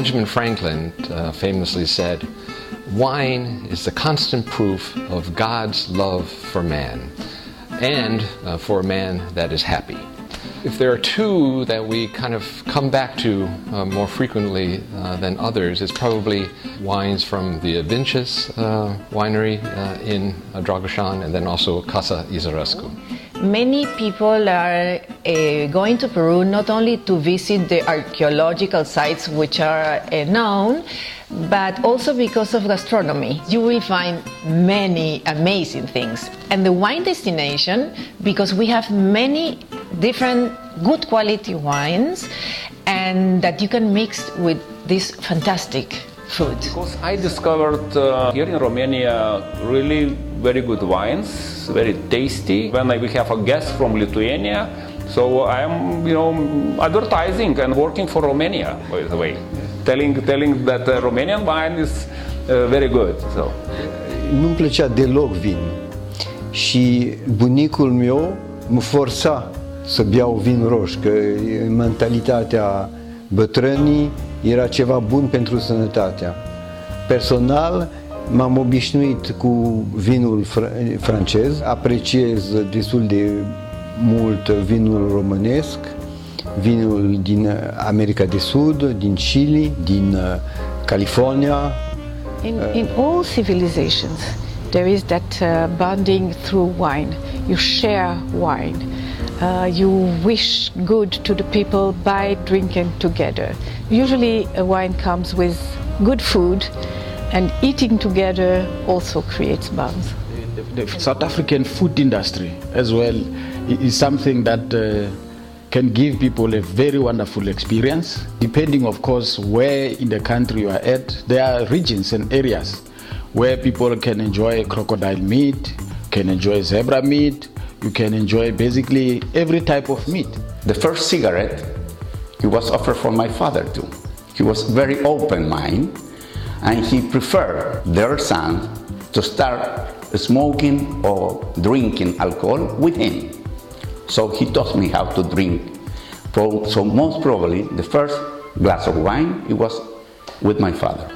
Benjamin Franklin famously said, "Wine is the constant proof of God's love for man, and for a man that is happy." If there are two that we kind of come back to more frequently than others, it's probably wines from the Vincius winery in Dragoshan, and then also Casa Izărescu. Many people are going to Peru not only to visit the archaeological sites which are known, but also because of gastronomy. You will find many amazing things. And the wine destination, because we have many different good quality wines and that you can mix with this fantastic food. Because I discovered here in Romania really very good wines, very tasty. When we have a guest from Lithuania, so I am, advertising and working for Romania, by the way, telling that Romanian wine is very good. So. Nu-mi plăcea deloc vin și bunicul meu mă forța să beau vin roșu, că mentalitatea bătrânii era ceva bun pentru sănătatea. Personal, m-am obișnuit cu vinul francez, apreciez destul de mult vinul românesc, vinul din America de Sud, din Chile, din California. In all civilizations, there is that bonding through wine. You share wine. You wish good to the people by drinking together. Usually a wine comes with good food, and eating together also creates bonds. The South African food industry as well is something that can give people a very wonderful experience. Depending, of course, where in the country you are at, there are regions and areas where people can enjoy crocodile meat, can enjoy zebra meat, you can enjoy basically every type of meat. The first cigarette, it was offered for my father too. He was very open-minded, and he preferred their son to start smoking or drinking alcohol with him. So he taught me how to drink. So most probably the first glass of wine, it was with my father.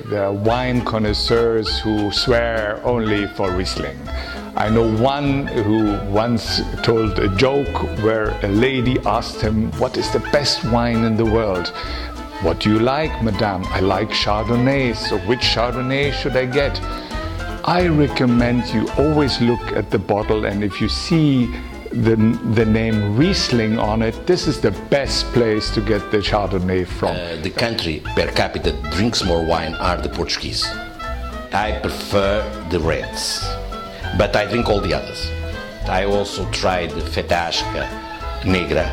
There are wine connoisseurs who swear only for Riesling. I know one who once told a joke where a lady asked him, "What is the best wine in the world?" "What do you like, madame?" "I like Chardonnay, so which Chardonnay should I get?" I recommend you always look at the bottle, and if you see the name Riesling on it, this is the best place to get the Chardonnay from. The country per capita drinks more wine are the Portuguese. I prefer the reds, but I drink all the others. I also tried Fetasca Negra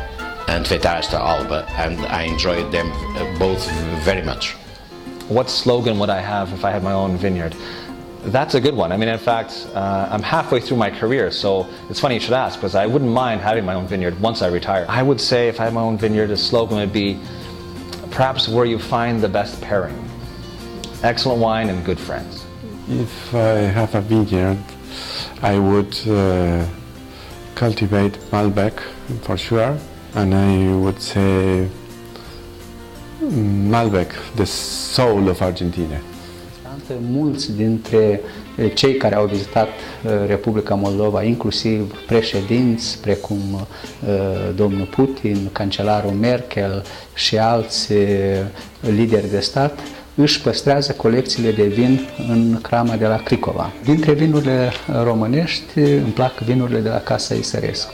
and Fetasca Alba, and I enjoyed them both very much. What slogan would I have if I had my own vineyard? That's a good one. I mean, in fact, I'm halfway through my career, so it's funny you should ask, because I wouldn't mind having my own vineyard once I retire. I would say if I had my own vineyard, the slogan would be perhaps where you find the best pairing. Excellent wine and good friends. If I have a vineyard, I would cultivate Malbec for sure, and I would say Malbec, the soul of Argentina. Mulți dintre cei care au vizitat Republica Moldova, inclusiv președinți precum domnul Putin, cancelarul Merkel și alți lideri de stat, își păstrează colecțiile de vin în crama de la Cricova. Dintre vinurile românești îmi plac vinurile de la Casa Izărescu.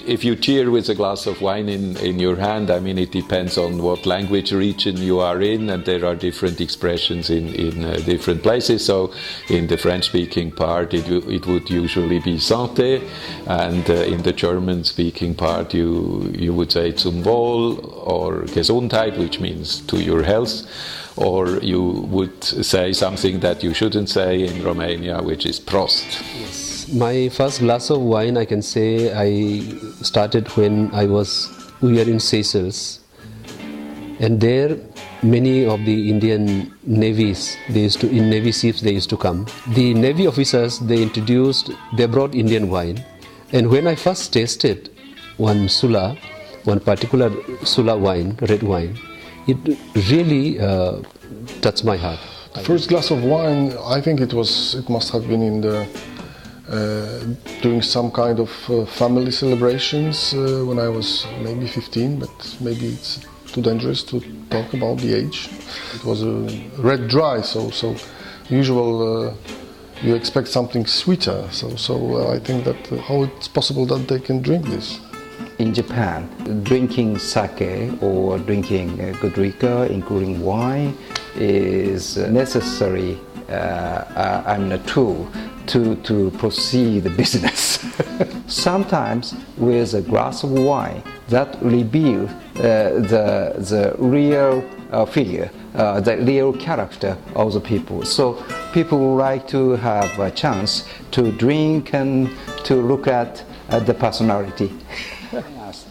If you cheer with a glass of wine in your hand, I mean, it depends on what language region you are in, and there are different expressions in different places. So in the French-speaking part, it would usually be santé, and in the German-speaking part, you would say zum Wohl or Gesundheit, which means to your health. Or you would say something that you shouldn't say in Romania, which is Prost. Yes. My first glass of wine, I can say, I started when we were in Seychelles. And there, many of the Indian navies, in navy ships, they used to come. The navy officers, they brought Indian wine. And when I first tasted one particular Sula wine, red wine, it really touched my heart. The first glass of wine, I think it must have been in the doing some kind of family celebrations when I was maybe 15, but maybe it's too dangerous to talk about the age. It was a red dry, so usual you expect something sweeter. So I think that how it's possible that they can drink this. In Japan, drinking sake or drinking good liquor, including wine, is necessary tool to proceed the business. Sometimes with a glass of wine that reveals the real figure, the real character of the people. So people would like to have a chance to drink and to look at the personality.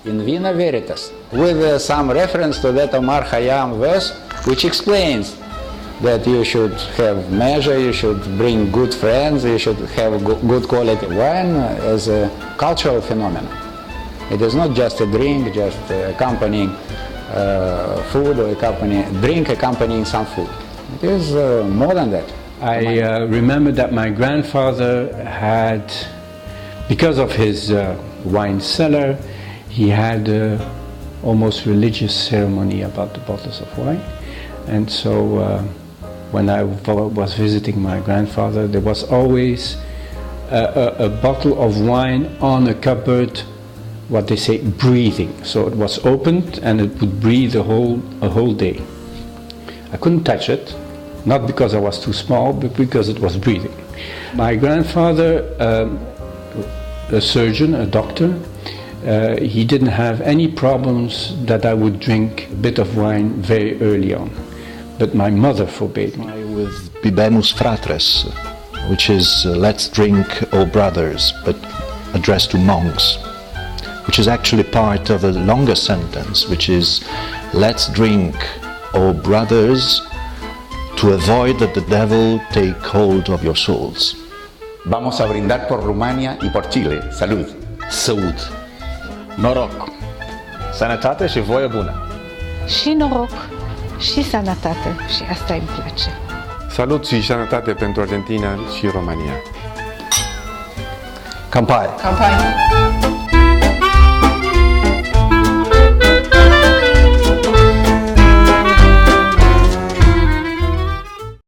In Vina Veritas, with some reference to that Omar Khayyam verse, which explains that you should have measure, you should bring good friends, you should have good quality wine as a cultural phenomenon. It is not just a drink, just accompanying food or drink accompanying some food. It is more than that. I remember that my grandfather had, because of his wine cellar, he had almost religious ceremony about the bottles of wine. And so when I was visiting my grandfather, there was always a bottle of wine on a cupboard, what they say, breathing. So it was opened and it would breathe a whole day. I couldn't touch it, not because I was too small, but because it was breathing. My grandfather, a surgeon, a doctor, he didn't have any problems that I would drink a bit of wine very early on. But my mother forbade me. With Bibemus Fratres, which is let's drink, O brothers, but addressed to monks, which is actually part of a longer sentence, which is let's drink, O brothers, to avoid that the devil take hold of your souls. Vamos a brindar por Rumania y por Chile. Salud! Saúde! Noroc! Sănătate și voie bună! Și noroc, și sănătate, și asta îmi place. Salut și sănătate pentru Argentina și România. Campai! Campai!